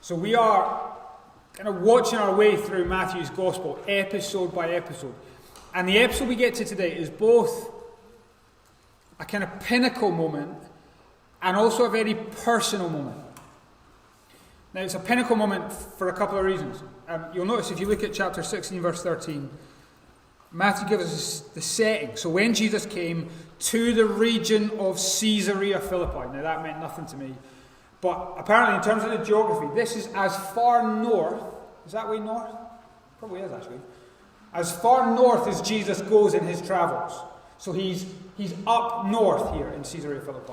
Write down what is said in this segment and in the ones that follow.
So we are kind of watching our way through Matthew's Gospel, episode by episode. And the episode we get to today is both a kind of pinnacle moment and also a very personal moment. Now, it's a pinnacle moment for a couple of reasons. You'll notice if you look at chapter 16, verse 13, Matthew gives us the setting. So when Jesus came to the region of Caesarea Philippi, now that meant nothing to me, but apparently in terms of the geography, this is as far north, is that way north? Probably is actually. As far north as Jesus goes in his travels. So he's up north here in Caesarea Philippi.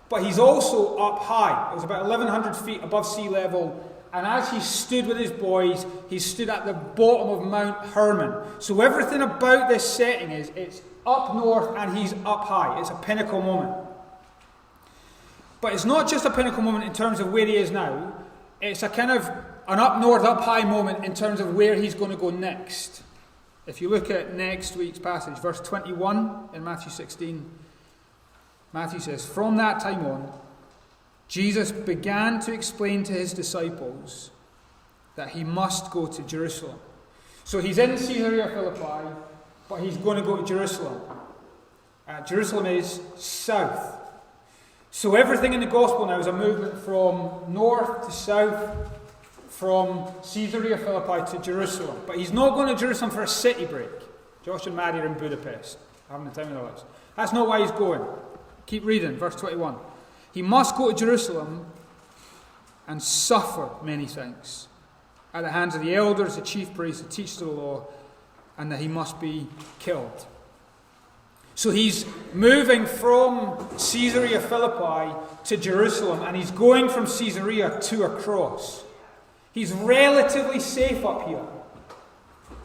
But he's also up high. It was about 1,100 feet above sea level. And as he stood with his boys, he stood at the bottom of Mount Hermon. So everything about this setting is it's up north and he's up high. It's a pinnacle moment. But it's not just a pinnacle moment in terms of where he is now. It's a kind of an up north, up high moment in terms of where he's going to go next. If you look at next week's passage, verse 21 in Matthew 16, Matthew says, "From that time on, Jesus began to explain to his disciples that he must go to Jerusalem." So he's in Caesarea Philippi, but he's going to go to Jerusalem. Jerusalem is south. So everything in the gospel now is a movement from north to south, from Caesarea Philippi to Jerusalem. But he's not going to Jerusalem for a city break. Josh and Maddie are in Budapest, having the time of their lives. That's not why he's going. Keep reading, verse 21. He must go to Jerusalem and suffer many things at the hands of the elders, the chief priests, the teachers of the law, and that he must be killed. So he's moving from Caesarea Philippi to Jerusalem, and he's going from Caesarea to a cross. He's relatively safe up here.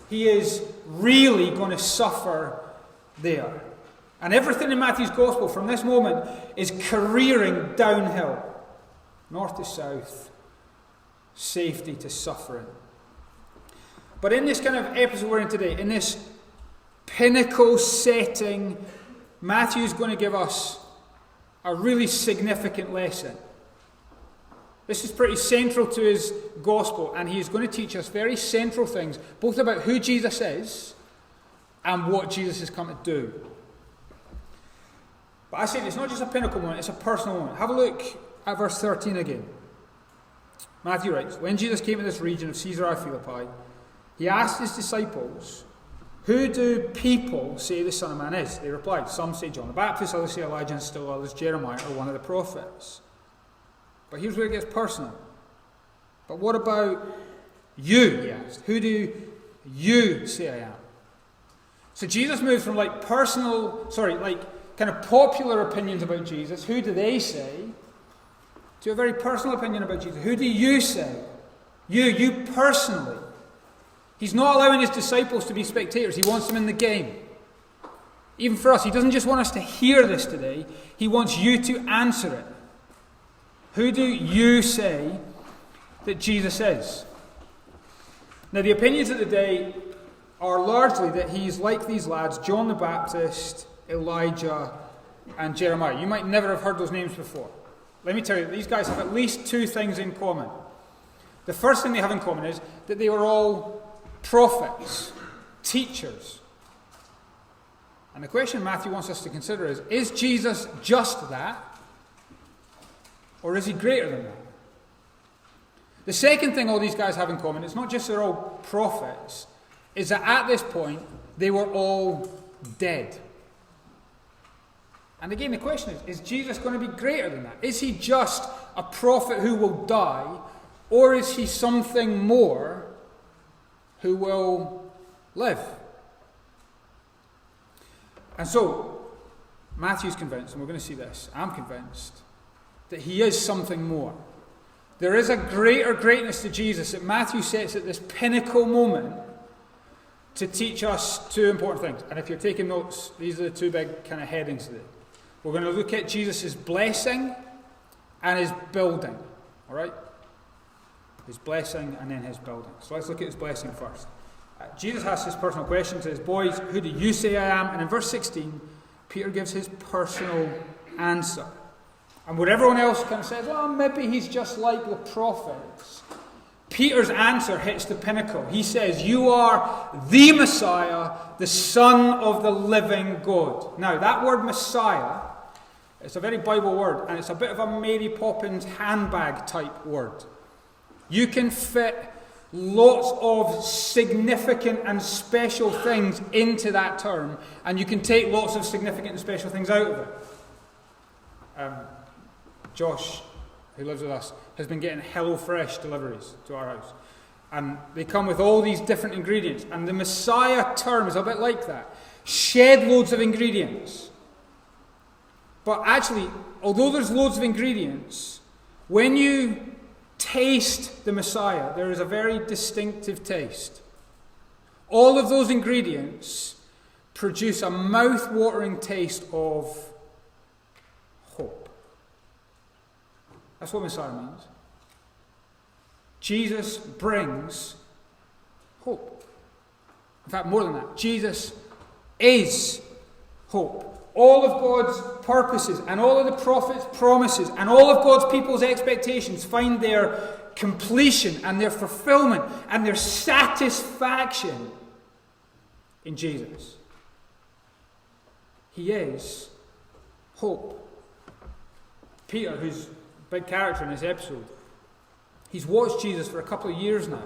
He is really going to suffer there. And everything in Matthew's Gospel from this moment is careering downhill. North to south, safety to suffering. But in this kind of episode we're in today, in this pinnacle setting, Matthew's going to give us a really significant lesson. This is pretty central to his gospel, and he's going to teach us very central things, both about who Jesus is and what Jesus has come to do. But I say it's not just a pinnacle moment, it's a personal moment. Have a look at verse 13 again. Matthew writes, "When Jesus came to this region of Caesarea Philippi, he asked his disciples, 'Who do people say the Son of Man is?' They replied, 'Some say John the Baptist, others say Elijah, and still others Jeremiah or one of the prophets.' But here's where it gets personal. 'But what about you?' he asked. 'Who do you say I am?' So Jesus moves from kind of popular opinions about Jesus, who do they say, to a very personal opinion about Jesus. Who do you say? You personally. He's not allowing his disciples to be spectators. He wants them in the game. Even for us, he doesn't just want us to hear this today. He wants you to answer it. Who do you say that Jesus is? Now, the opinions of the day are largely that he's like these lads, John the Baptist, Elijah, and Jeremiah. You might never have heard those names before. Let me tell you, these guys have at least two things in common. The first thing they have in common is that they were all prophets, teachers. And the question Matthew wants us to consider is Jesus just that? Or is he greater than that? The second thing all these guys have in common, it's not just they're all prophets, is that at this point, they were all dead. And again, the question is Jesus going to be greater than that? Is he just a prophet who will die, or is he something more who will live? And so, Matthew's convinced, and we're going to see this, I'm convinced, that he is something more. There is a greater greatness to Jesus that Matthew sets at this pinnacle moment to teach us two important things. And if you're taking notes, these are the two big kind of headings today. We're going to look at Jesus' blessing and his building. All right? His blessing and then his building. So let's look at his blessing first. Jesus asks his personal question to his boys, "Who do you say I am?" And in verse 16, Peter gives his personal answer. And what everyone else kind of says, well, maybe he's just like the prophets. Peter's answer hits the pinnacle. He says, "You are the Messiah, the Son of the living God." Now, that word Messiah, it's a very Bible word, and it's a bit of a Mary Poppins handbag type word. You can fit lots of significant and special things into that term, and you can take lots of significant and special things out of it. Josh, who lives with us, has been getting HelloFresh deliveries to our house. And they come with all these different ingredients. And the Messiah term is a bit like that. Shed loads of ingredients. But actually, although there's loads of ingredients, when you taste the Messiah, there is a very distinctive taste. All of those ingredients produce a mouth-watering taste of hope. That's what Messiah means. Jesus brings hope. In fact, more than that, Jesus is hope. All of God's purposes and all of the prophets' promises and all of God's people's expectations find their completion and their fulfillment and their satisfaction in Jesus. He is hope. Peter, who's a big character in this episode, he's watched Jesus for a couple of years now.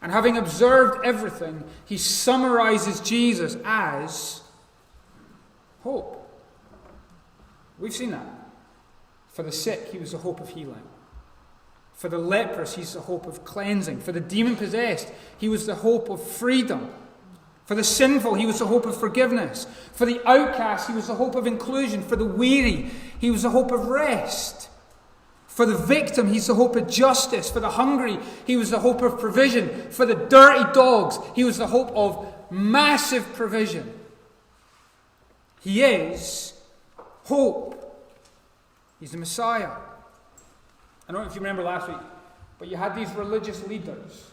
And having observed everything, he summarizes Jesus as hope. We've seen that. For the sick, he was the hope of healing. For the leprous, he's the hope of cleansing. For the demon-possessed, he was the hope of freedom. For the sinful, he was the hope of forgiveness. For the outcast, he was the hope of inclusion. For the weary, he was the hope of rest. For the victim, he's the hope of justice. For the hungry, he was the hope of provision. For the dirty dogs, he was the hope of massive provision. He is hope. He's the Messiah. I don't know if you remember last week, but you had these religious leaders.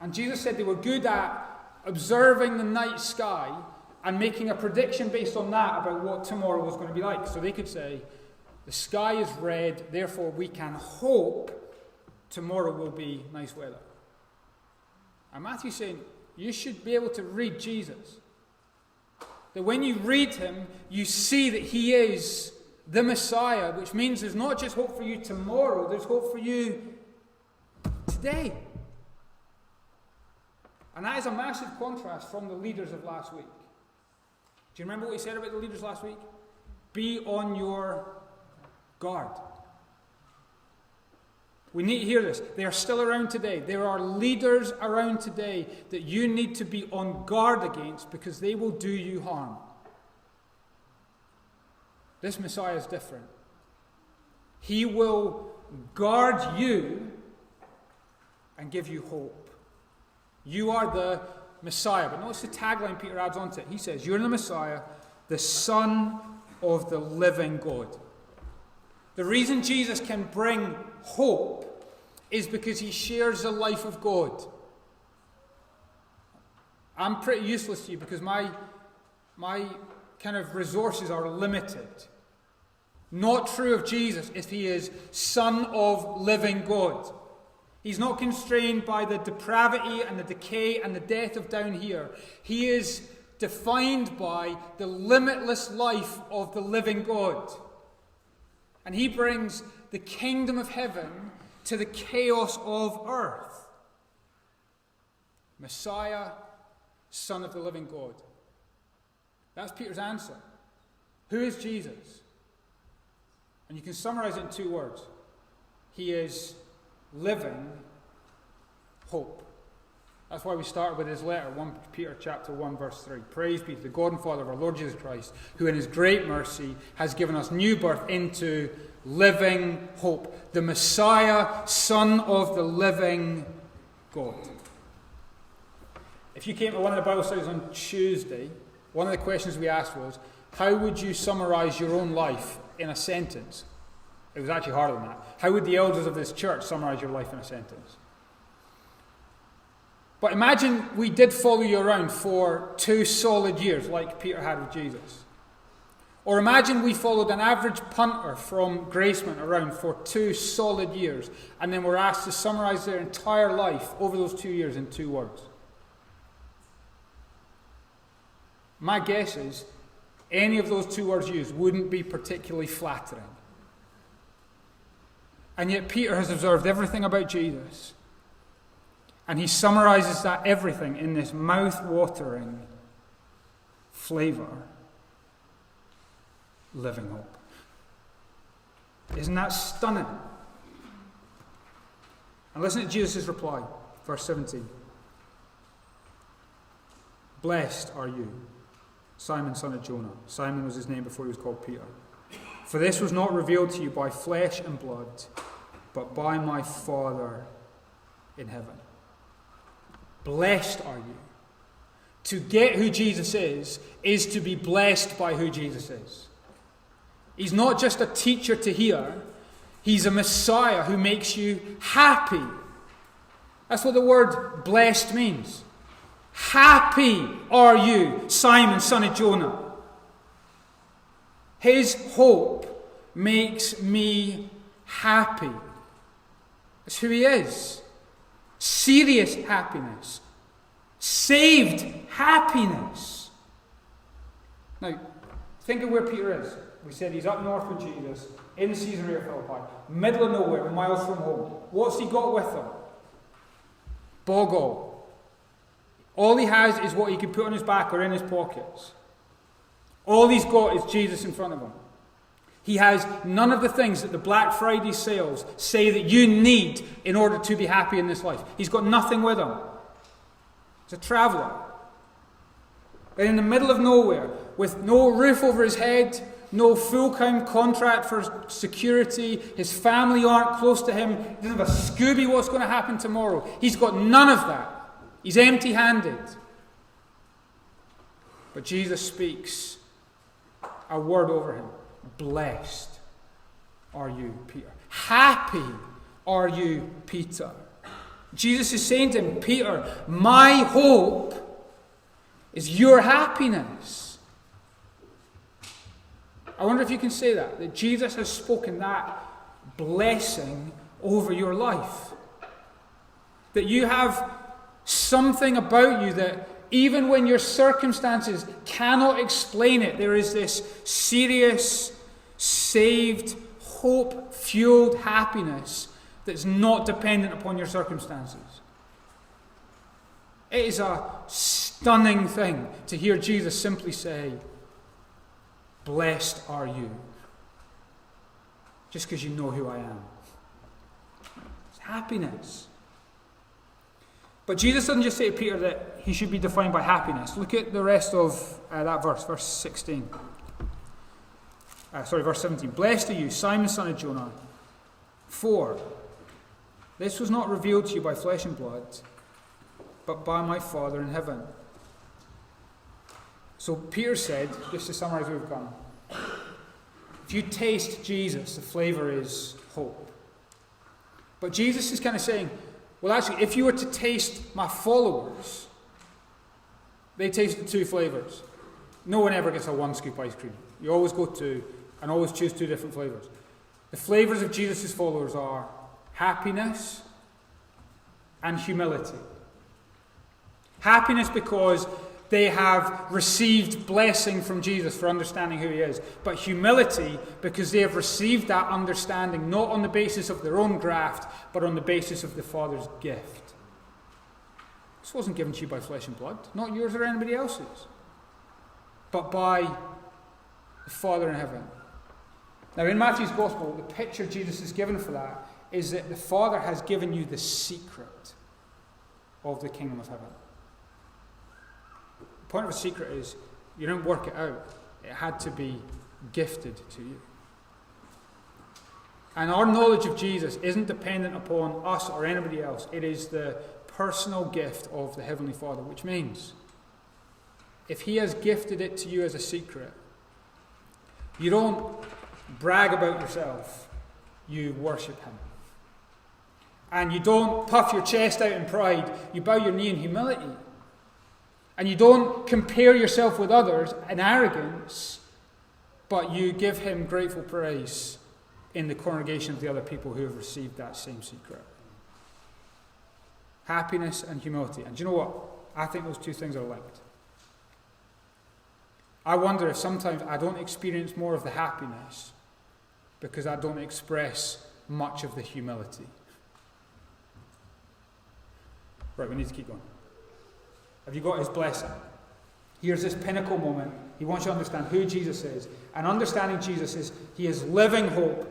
And Jesus said they were good at observing the night sky and making a prediction based on that about what tomorrow was going to be like. So they could say, the sky is red, therefore we can hope tomorrow will be nice weather. And Matthew's saying, you should be able to read Jesus. That when you read him, you see that he is the Messiah, which means there's not just hope for you tomorrow, there's hope for you today. And that is a massive contrast from the leaders of last week. Do you remember what he said about the leaders last week? Be on your guard. We need to hear this. They are still around today. There are leaders around today that you need to be on guard against because they will do you harm. This Messiah is different. He will guard you and give you hope. You are the Messiah. But notice the tagline Peter adds onto it. He says, you're the Messiah, the Son of the living God. The reason Jesus can bring hope is because he shares the life of God. I'm pretty useless to you because my kind of resources are limited. Not true of Jesus if he is Son of living God. He's not constrained by the depravity and the decay and the death of down here. He is defined by the limitless life of the living God. And he brings the kingdom of heaven to the chaos of earth. Messiah, Son of the living God. That's Peter's answer. Who is Jesus? And you can summarize it in 2 words. He is living hope. That's why we started with his letter, 1 Peter chapter 1, verse 3. Praise be to the God and Father of our Lord Jesus Christ, who in his great mercy has given us new birth into living hope. The Messiah, Son of the living God. If you came to one of the Bible studies on Tuesday, one of the questions we asked was, how would you summarize your own life in a sentence? It was actually harder than that. How would the elders of this church summarize your life in a sentence? But imagine we did follow you around for 2 solid years like Peter had with Jesus. Or imagine we followed an average punter from Gracemont around for 2 solid years, and then we're asked to summarize their entire life over those 2 years in 2 words. My guess is any of those 2 words used wouldn't be particularly flattering. And yet Peter has observed everything about Jesus, and he summarizes that everything in this mouth-watering flavor: living hope. Isn't that stunning? And listen to Jesus' reply, verse 17. Blessed are you, Simon, son of Jonah. Simon was his name before he was called Peter. For this was not revealed to you by flesh and blood, but by my Father in heaven. Blessed are you. To get who Jesus is to be blessed by who Jesus is. He's not just a teacher to hear. He's a Messiah who makes you happy. That's what the word blessed means. Happy are you, Simon, son of Jonah. His hope makes me happy. That's who he is. Serious happiness. Saved happiness. Now, think of where Peter is. We said he's up north with Jesus, in Caesarea Philippi, middle of nowhere, miles from home. What's he got with him? Bog all. All he has is what he can put on his back or in his pockets. All he's got is Jesus in front of him. He has none of the things that the Black Friday sales say that you need in order to be happy in this life. He's got nothing with him. He's a traveller. And in the middle of nowhere, with no roof over his head, no full-time contract for security, his family aren't close to him, he doesn't have a Scooby what's going to happen tomorrow. He's got none of that. He's empty-handed. But Jesus speaks a word over him. Blessed are you, Peter. Happy are you, Peter. Jesus is saying to him, Peter, my hope is your happiness. I wonder if you can say that Jesus has spoken that blessing over your life. That you have something about you that even when your circumstances cannot explain it, there is this serious, saved, hope-fueled happiness that's not dependent upon your circumstances. It is a stunning thing to hear Jesus simply say, blessed are you, just because you know who I am. It's happiness. But Jesus doesn't just say to Peter that he should be defined by happiness. Look at the rest of that verse, verse 16. Verse 17. Blessed are you, Simon, son of Jonah, for this was not revealed to you by flesh and blood, but by my Father in heaven. So Peter said, just to summarize where we've gone, if you taste Jesus, the flavour is hope. But Jesus is kind of saying, well, actually, if you were to taste my followers, they taste the 2 flavours. No one ever gets a 1 scoop ice cream. You always go 2 and always choose 2 different flavours. The flavours of Jesus' followers are happiness and humility. Happiness because they have received blessing from Jesus for understanding who he is. But humility because they have received that understanding not on the basis of their own graft, but on the basis of the Father's gift. This wasn't given to you by flesh and blood, not yours or anybody else's, but by the Father in heaven. Now in Matthew's Gospel, the picture Jesus is given for that is that the Father has given you the secret of the kingdom of heaven. The point of a secret is you don't work it out. It had to be gifted to you. And our knowledge of Jesus isn't dependent upon us or anybody else. It is the personal gift of the Heavenly Father, which means if he has gifted it to you as a secret, you don't brag about yourself, you worship him. And you don't puff your chest out in pride, you bow your knee in humility. And you don't compare yourself with others in arrogance, but you give him grateful praise in the congregation of the other people who have received that same secret. Happiness and humility. And do you know what? I think those two things are linked. I wonder if sometimes I don't experience more of the happiness because I don't express much of the humility. Right, we need to keep going. Have you got his blessing? Here's this pinnacle moment. He wants you to understand who Jesus is. And understanding Jesus is, he is living hope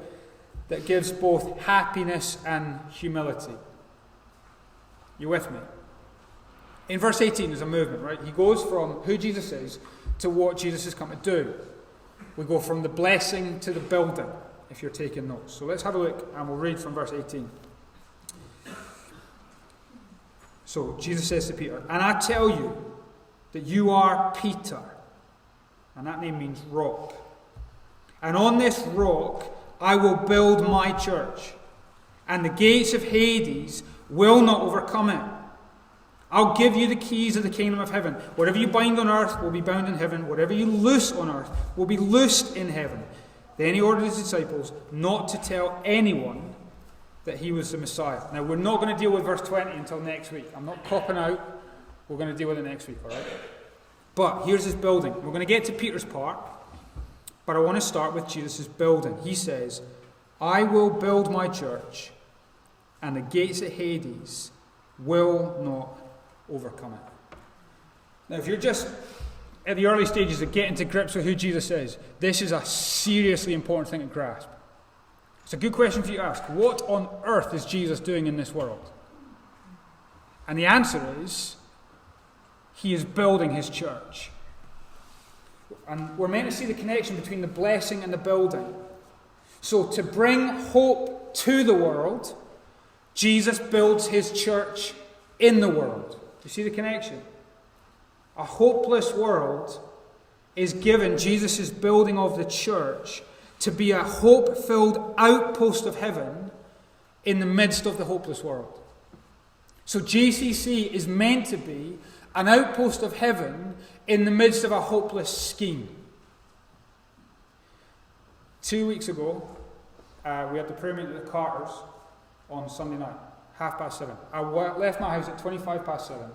that gives both happiness and humility. You with me? In verse 18, there's a movement, right? He goes from who Jesus is to what Jesus has come to do. We go from the blessing to the building, if you're taking notes. So let's have a look, and we'll read from verse 18. So Jesus says to Peter, "And I tell you that you are Peter," and that name means rock. "And on this rock I will build my church, and the gates of Hades will not overcome it. I'll give you the keys of the kingdom of heaven. Whatever you bind on earth will be bound in heaven. Whatever you loose on earth will be loosed in heaven." Then he ordered his disciples not to tell anyone that he was the Messiah. Now, we're not going to deal with verse 20 until next week. I'm not copping out. We're going to deal with it next week, all right? But here's his building. We're going to get to Peter's part, but I want to start with Jesus' building. He says, "I will build my church, and the gates of Hades will not overcome it." Now, if you're just at the early stages of getting to grips with who Jesus is, this is a seriously important thing to grasp. It's a good question for you to ask. What on earth is Jesus doing in this world? And the answer is, he is building his church. And we're meant to see the connection between the blessing and the building. So to bring hope to the world, Jesus builds his church in the world. Do you see the connection? A hopeless world is given Jesus' building of the church to be a hope-filled outpost of heaven in the midst of the hopeless world. So JCC is meant to be an outpost of heaven in the midst of a hopeless scheme. 2 weeks ago, we had the prayer meeting at the Carters on Sunday night, 7:30. I left my house at 7:25.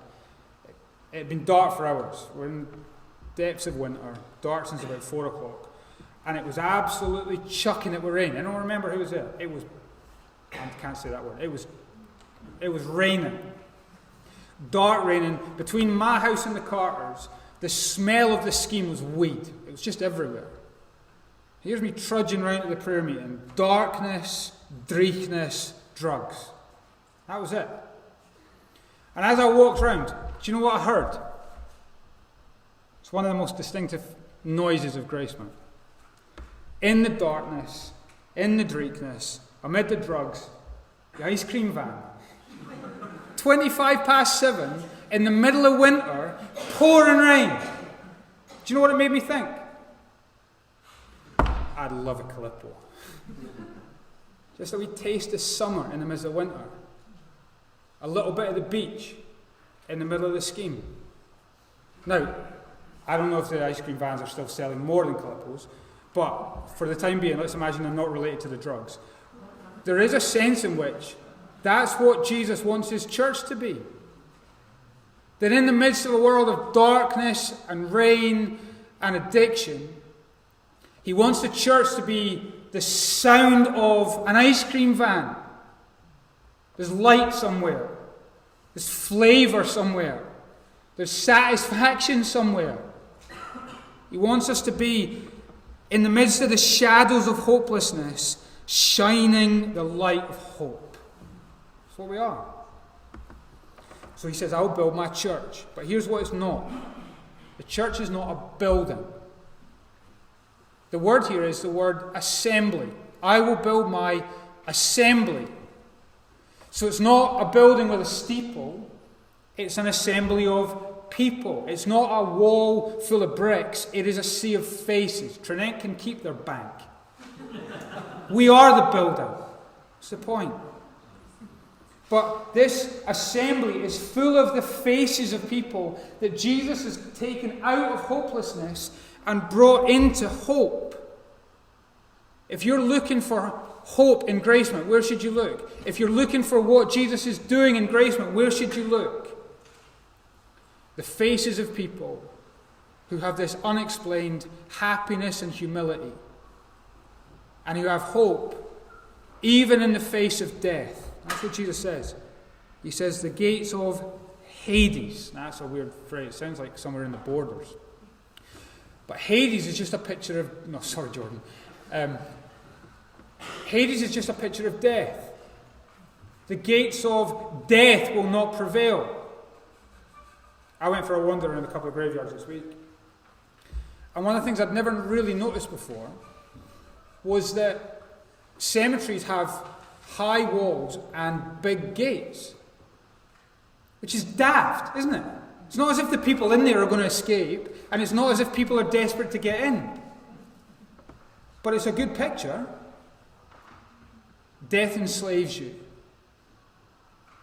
It had been dark for hours. We're in the depths of winter, dark since about 4 o'clock. And it was absolutely chucking it with rain. I don't remember who was there. I can't say that word. It was raining. Dark raining. Between my house and the Carters, the smell of the scheme was weed. It was just everywhere. Here's me trudging around to the prayer meeting. Darkness, dreichness, drugs. That was it. And as I walked around, do you know what I heard? It's one of the most distinctive noises of Graceman. In the darkness, in the dreichness, amid the drugs, the ice cream van. 7:25 in the middle of winter, pouring rain. Do you know what it made me think? I'd love a Calippo. Just a wee taste of summer in the midst of winter. A little bit of the beach in the middle of the scheme. Now, I don't know if the ice cream vans are still selling more than Calippos, but for the time being, let's imagine they're not related to the drugs. There is a sense in which that's what Jesus wants his church to be. That in the midst of a world of darkness and rain and addiction, he wants the church to be the sound of an ice cream van. There's light somewhere. There's flavour somewhere. There's satisfaction somewhere. He wants us to be, in the midst of the shadows of hopelessness, shining the light of hope. That's what we are. So he says, I'll build my church. But here's what it's not. The church is not a building. The word here is the word assembly. I will build my assembly. So it's not a building with a steeple. It's an assembly of people. It's not a wall full of bricks. It is a sea of faces. Trinent can keep their bank. We are the building. That's the point. But this assembly is full of the faces of people that Jesus has taken out of hopelessness and brought into hope. If you're looking for hope in Gracemont, where should you look? If you're looking for what Jesus is doing in Gracemont, where should you look? The faces of people who have this unexplained happiness and humility, and who have hope even in the face of death. That's what Jesus says. He says the gates of Hades. Now, that's a weird phrase. It sounds like somewhere in the borders. But Hades is just a picture of... No, sorry, Jordan. Hades is just a picture of death. The gates of death will not prevail. I went for a wander around a couple of graveyards this week. And one of the things I'd never really noticed before was that cemeteries have high walls and big gates. Which is daft, isn't it? It's not as if the people in there are going to escape, and it's not as if people are desperate to get in. But it's a good picture. Death enslaves you.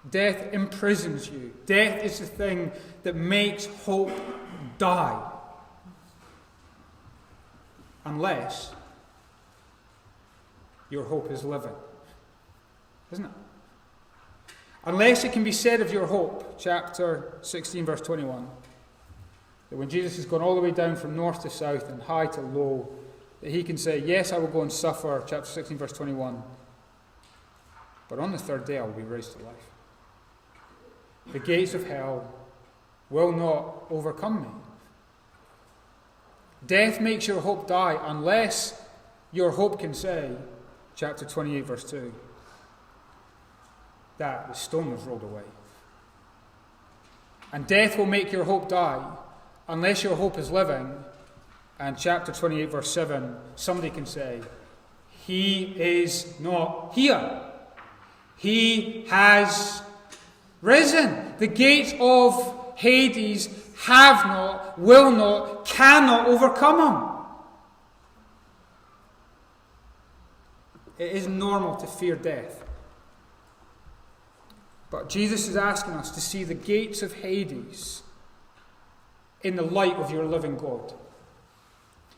Death imprisons you. Death is the thing that makes hope die. Unless your hope is living. Isn't it? Unless it can be said of your hope, chapter 16, verse 21, that when Jesus has gone all the way down from north to south and high to low, that he can say, yes, I will go and suffer, chapter 16, verse 21, but on the third day I will be raised to life. The gates of hell will not overcome me. Death makes your hope die unless your hope can say, chapter 28, verse 2, that the stone was rolled away. And death will make your hope die unless your hope is living. And chapter 28, verse 7, somebody can say, he is not here. He has risen. The gates of Hades have not, will not, cannot overcome him. It is normal to fear death. But Jesus is asking us to see the gates of Hades in the light of your living God.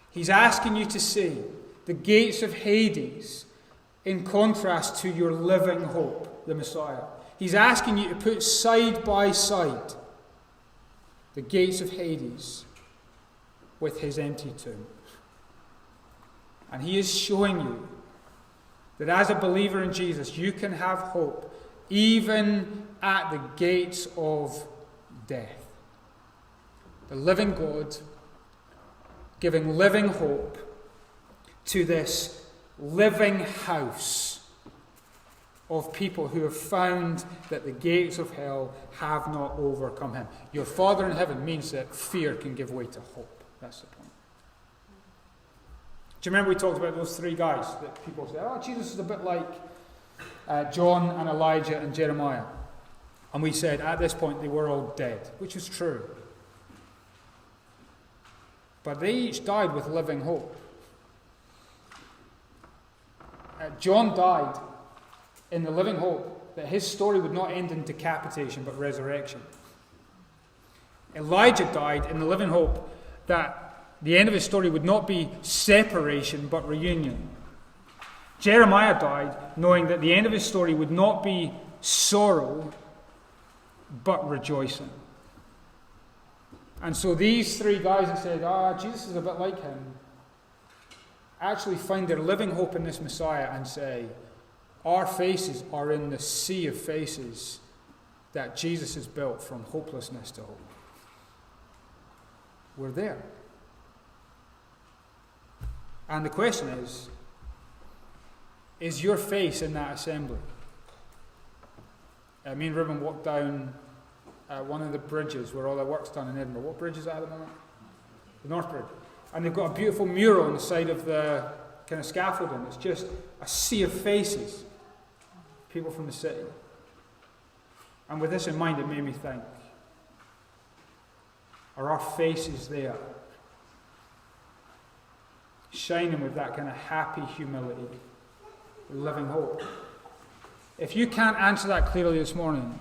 He's asking you to see the gates of Hades in contrast to your living hope, the Messiah. He's asking you to put side by side the gates of Hades with his empty tomb. And he is showing you that as a believer in Jesus, you can have hope even at the gates of death. The living God giving living hope to this living house of people who have found that the gates of hell have not overcome him. Your Father in heaven means that fear can give way to hope. That's the point. Do you remember we talked about those three guys that people say, oh, Jesus is a bit like John and Elijah and Jeremiah. And we said at this point they were all dead, which is true. But they each died with living hope. John died in the living hope that his story would not end in decapitation but resurrection. Elijah died in the living hope that the end of his story would not be separation but reunion. Jeremiah died knowing that the end of his story would not be sorrow but rejoicing. And so these three guys that said, Jesus is a bit like him, actually find their living hope in this Messiah and say, our faces are in the sea of faces that Jesus has built from hopelessness to hope. We're there. And the question is your face in that assembly? Me and Ruben walked down one of the bridges where all the work's done in Edinburgh. What bridge is that at the moment? The North Bridge. And they've got a beautiful mural on the side of the kind of scaffolding. It's just a sea of faces. People from the city. And with this in mind, it made me think, are our faces there? Shining with that kind of happy humility, living hope. If you can't answer that clearly this morning,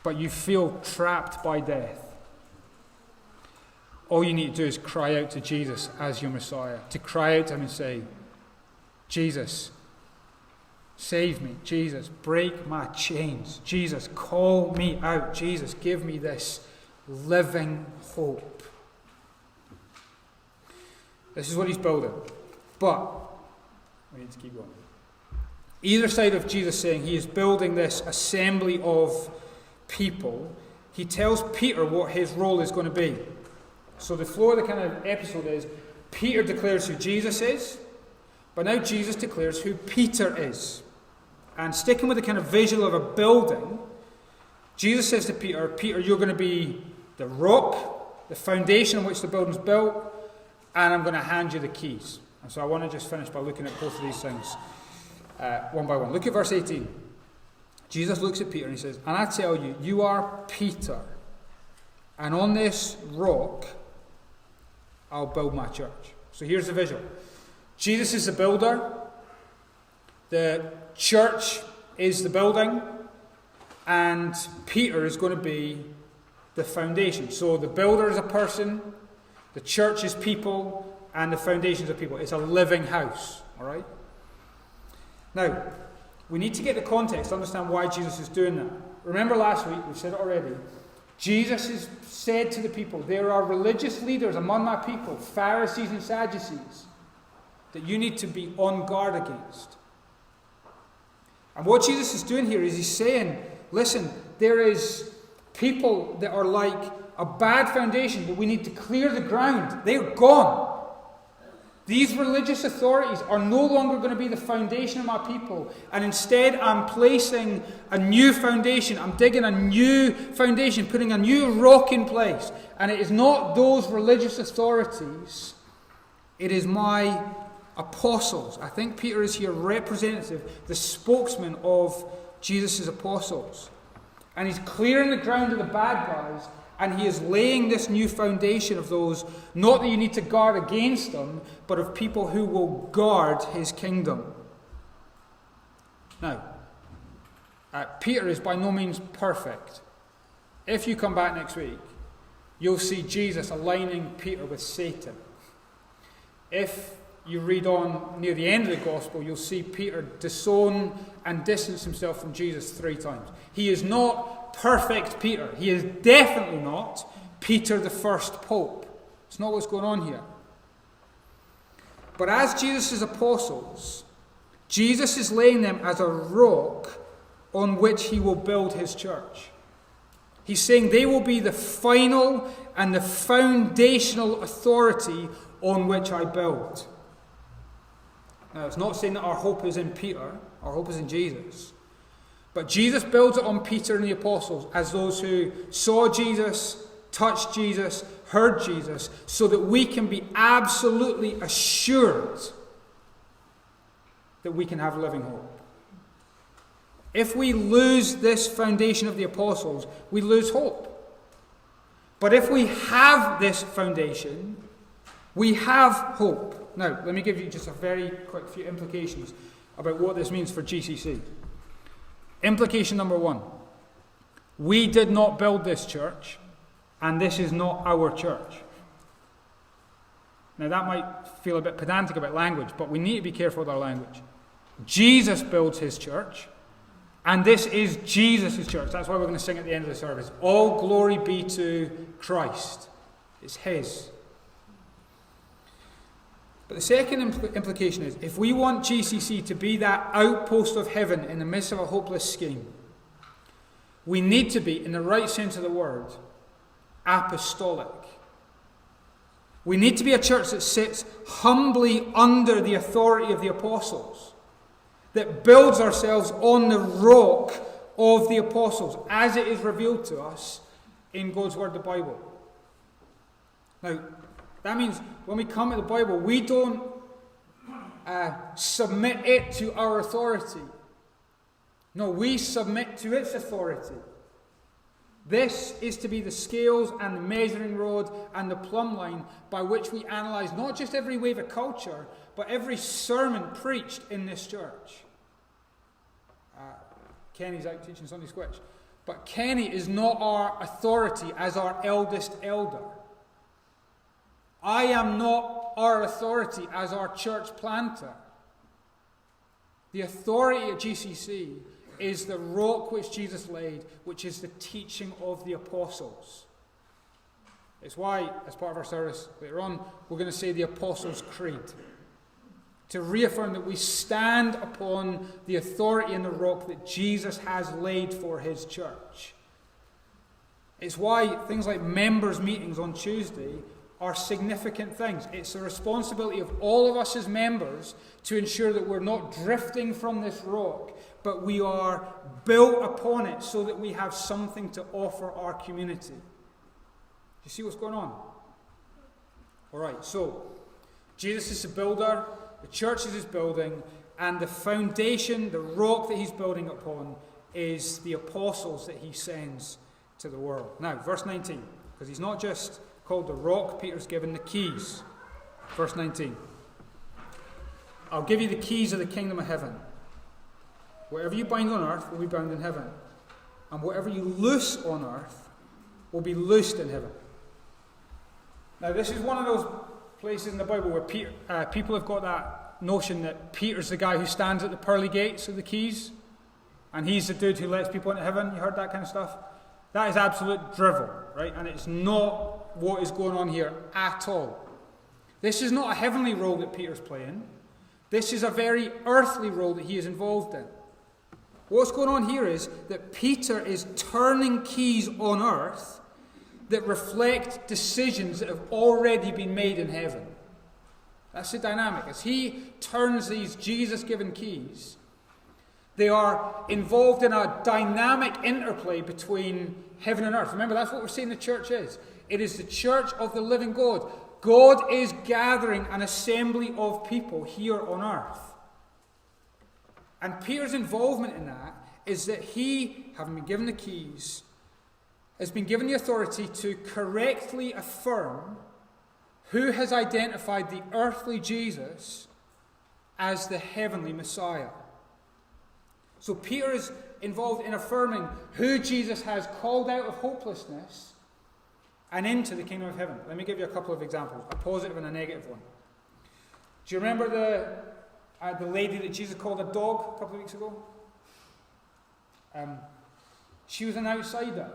but you feel trapped by death, all you need to do is cry out to Jesus as your Messiah. To cry out to him and say, Jesus, save me. Jesus, break my chains. Jesus, call me out. Jesus, give me this living hope. This is what he's building. But we need to keep going. Either side of Jesus saying he is building this assembly of people, he tells Peter what his role is going to be. So the flow of the kind of episode is Peter declares who Jesus is, but now Jesus declares who Peter is. And sticking with the kind of visual of a building, Jesus says to Peter, Peter, you're going to be the rock, the foundation on which the building's built, and I'm going to hand you the keys. And so I want to just finish by looking at both of these things one by one. Look at verse 18. Jesus looks at Peter and he says, and I tell you, you are Peter, and on this rock I'll build my church. So here's the visual. Jesus is the builder, the church is the building, and Peter is going to be the foundation. So the builder is a person, the church is people, and the foundations are people. It's a living house, all right? Now, we need to get the context to understand why Jesus is doing that. Remember last week, we've said it already, Jesus has said to the people, there are religious leaders among my people, Pharisees and Sadducees, that you need to be on guard against. And what Jesus is doing here is he's saying, listen, there is people that are like a bad foundation that we need to clear the ground. They're gone. These religious authorities are no longer going to be the foundation of my people. And instead, I'm placing a new foundation. I'm digging a new foundation, putting a new rock in place. And it is not those religious authorities. It is my apostles. I think Peter is here representative, the spokesman of Jesus' apostles. And he's clearing the ground of the bad guys. And he is laying this new foundation of those, not that you need to guard against them, but of people who will guard his kingdom. Now, Peter is by no means perfect. If you come back next week, you'll see Jesus aligning Peter with Satan. If you read on near the end of the gospel, you'll see Peter disown and distance himself from Jesus 3 times. He is not perfect Peter. He is definitely not Peter the first pope. It's not what's going on here. But as Jesus' apostles, Jesus is laying them as a rock on which he will build his church. He's saying they will be the final and the foundational authority on which I build. Now, it's not saying that our hope is in Peter. Our hope is in Jesus. But Jesus builds it on Peter and the apostles as those who saw Jesus, touched Jesus, heard Jesus, so that we can be absolutely assured that we can have living hope. If we lose this foundation of the apostles, we lose hope. But if we have this foundation, we have hope. Now, let me give you just a very quick few implications about what this means for GCC. Implication number 1. We did not build this church, and this is not our church. Now that might feel a bit pedantic about language, but we need to be careful with our language. Jesus builds his church, and this is Jesus' church. That's why we're going to sing at the end of the service. All glory be to Christ. It's his. But the second implication is, if we want GCC to be that outpost of heaven in the midst of a hopeless scheme, we need to be, in the right sense of the word, apostolic. We need to be a church that sits humbly under the authority of the apostles, that builds ourselves on the rock of the apostles, as it is revealed to us in God's word, the Bible. Now, that means when we come to the Bible, we don't submit it to our authority. No, we submit to its authority. This is to be the scales and the measuring rod and the plumb line by which we analyse not just every wave of culture, but every sermon preached in this church. Kenny's out teaching Sunday Squitch. But Kenny is not our authority as our eldest elder. I am not our authority as our church planter. The authority at GCC is the rock which Jesus laid, which is the teaching of the apostles. It's why, as part of our service later on, we're going to say the Apostles' Creed, to reaffirm that we stand upon the authority and the rock that Jesus has laid for his church. It's why things like members' meetings on Tuesday are significant things. It's the responsibility of all of us as members to ensure that we're not drifting from this rock, but we are built upon it so that we have something to offer our community. Do you see what's going on? All right, so Jesus is the builder, the church is his building, and the foundation, the rock that he's building upon, is the apostles that he sends to the world. Now, verse 19, because he's not just called the rock, Peter's given the keys. Verse 19. I'll give you the keys of the kingdom of heaven. Whatever you bind on earth will be bound in heaven, and whatever you loose on earth will be loosed in heaven. Now, this is one of those places in the Bible where people have got that notion that Peter's the guy who stands at the pearly gates of the keys, and he's the dude who lets people into heaven. You heard that kind of stuff? That is absolute drivel, right? And it's not what is going on here at all. This is not a heavenly role that Peter's playing. This is a very earthly role that he is involved in. What's going on here is that Peter is turning keys on earth that reflect decisions that have already been made in heaven. That's the dynamic. As he turns these Jesus-given keys, they are involved in a dynamic interplay between heaven and earth. Remember, that's what we're saying the church is. It is the church of the living God. God is gathering an assembly of people here on earth. And Peter's involvement in that is that he, having been given the keys, has been given the authority to correctly affirm who has identified the earthly Jesus as the heavenly Messiah. So Peter is involved in affirming who Jesus has called out of hopelessness and into the kingdom of heaven. Let me give you a couple of examples, a positive and a negative one. Do you remember the lady that Jesus called a dog a couple of weeks ago? She was an outsider.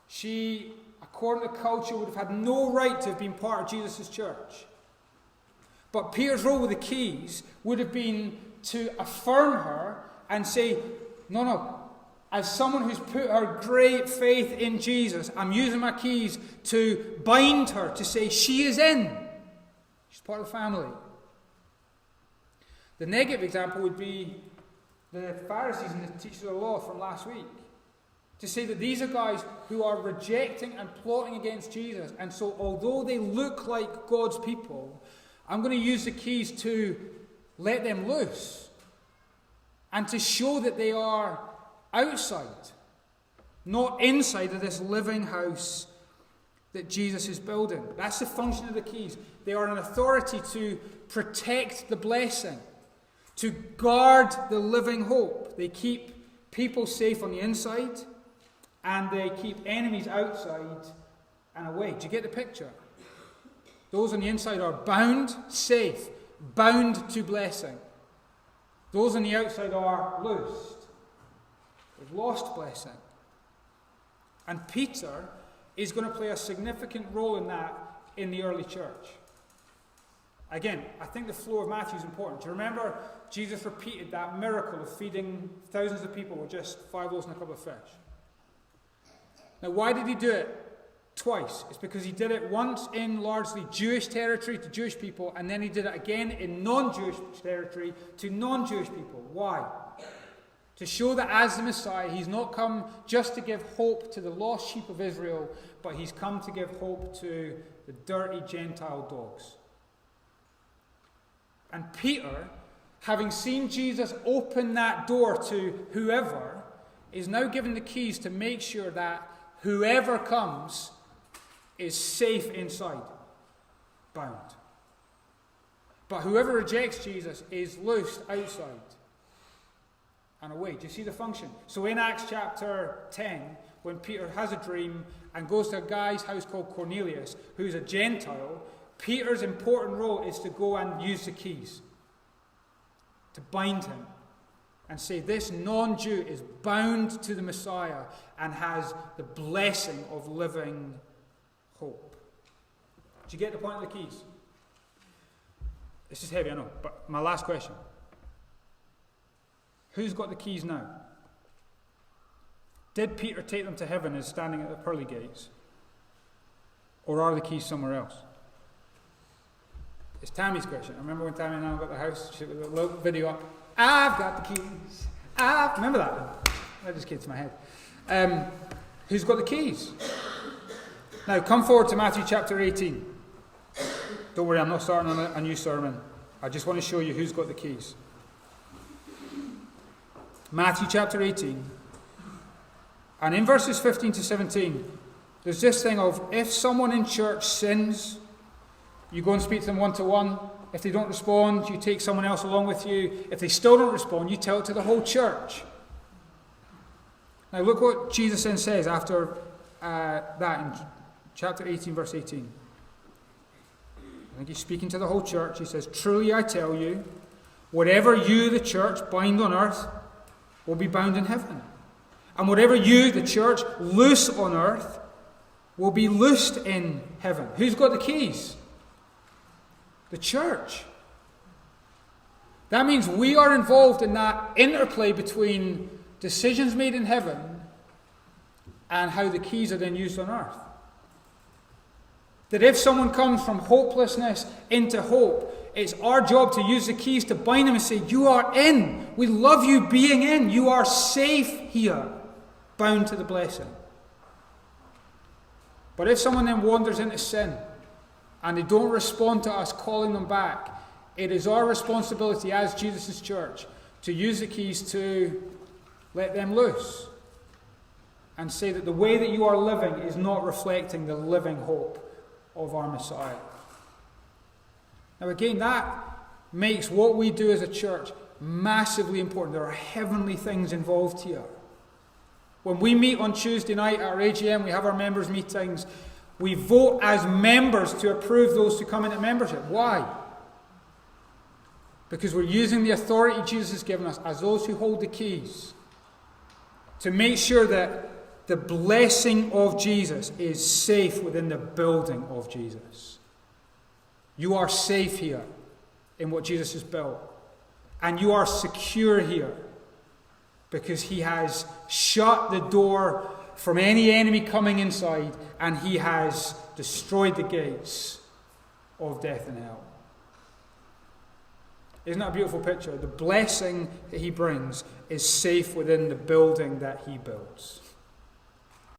She, according to culture, would have had no right to have been part of Jesus' church. But Peter's role with the keys would have been to affirm her and say, no, as someone who's put her great faith in Jesus, I'm using my keys to bind her, to say she is in. She's part of the family. The negative example would be the Pharisees and the teachers of the law from last week. To say that these are guys who are rejecting and plotting against Jesus. And so although they look like God's people, I'm going to use the keys to let them loose. And to show that they are outside, not inside of this living house that Jesus is building. That's the function of the keys. They are an authority to protect the blessing, to guard the living hope. They keep people safe on the inside, and they keep enemies outside and away. Do you get the picture? Those on the inside are bound, safe, bound to blessing. Those on the outside are loosed. They've lost blessing. And Peter is going to play a significant role in that in the early church. Again, I think the flow of Matthew is important. Do you remember Jesus repeated that miracle of feeding thousands of people with just 5 loaves and a couple of fish? Now, why did he do it twice? It's because he did it once in largely Jewish territory to Jewish people, and then he did it again in non-Jewish territory to non-Jewish people. Why? To show that as the Messiah, he's not come just to give hope to the lost sheep of Israel, but he's come to give hope to the dirty Gentile dogs. And Peter, having seen Jesus open that door to whoever, is now given the keys to make sure that whoever comes is safe inside, bound. But whoever rejects Jesus is loosed outside and away. Do you see the function? So in Acts chapter 10, when Peter has a dream and goes to a guy's house called Cornelius, who's a Gentile, Peter's important role is to go and use the keys, to bind him, and say this non-Jew is bound to the Messiah and has the blessing of living hope. Do you get the point of the keys? This is heavy, I know, but my last question. Who's got the keys now? Did Peter take them to heaven as standing at the pearly gates? Or are the keys somewhere else? It's Tammy's question. I remember when Tammy and I got the house, she put a little video up. I've got the keys. Remember that? That just came to my head. Who's got the keys? Now, come forward to Matthew chapter 18. Don't worry, I'm not starting on a new sermon. I just want to show you who's got the keys. Matthew chapter 18. And in verses 15 to 17, there's this thing of if someone in church sins, you go and speak to them one-to-one. If they don't respond, you take someone else along with you. If they still don't respond, you tell it to the whole church. Now look what Jesus then says after that in chapter 18, verse 18. I think he's speaking to the whole church. He says, "Truly I tell you, whatever you, the church, bind on earth will be bound in heaven. And whatever you, the church, loose on earth will be loosed in heaven." Who's got the keys? The church. That means we are involved in that interplay between decisions made in heaven and how the keys are then used on earth. That if someone comes from hopelessness into hope, it's our job to use the keys to bind them and say, "You are in. We love you being in. You are safe here, bound to the blessing." But if someone then wanders into sin and they don't respond to us calling them back, it is our responsibility as Jesus' church to use the keys to let them loose and say that the way that you are living is not reflecting the living hope of our Messiah. Now again, that makes what we do as a church massively important. There are heavenly things involved here. When we meet on Tuesday night at our AGM, we have our members' meetings. We vote as members to approve those who come into membership. Why? Because we're using the authority Jesus has given us as those who hold the keys to make sure that the blessing of Jesus is safe within the building of Jesus. You are safe here in what Jesus has built. And you are secure here because he has shut the door from any enemy coming inside, and he has destroyed the gates of death and hell. Isn't that a beautiful picture? The blessing that he brings is safe within the building that he builds.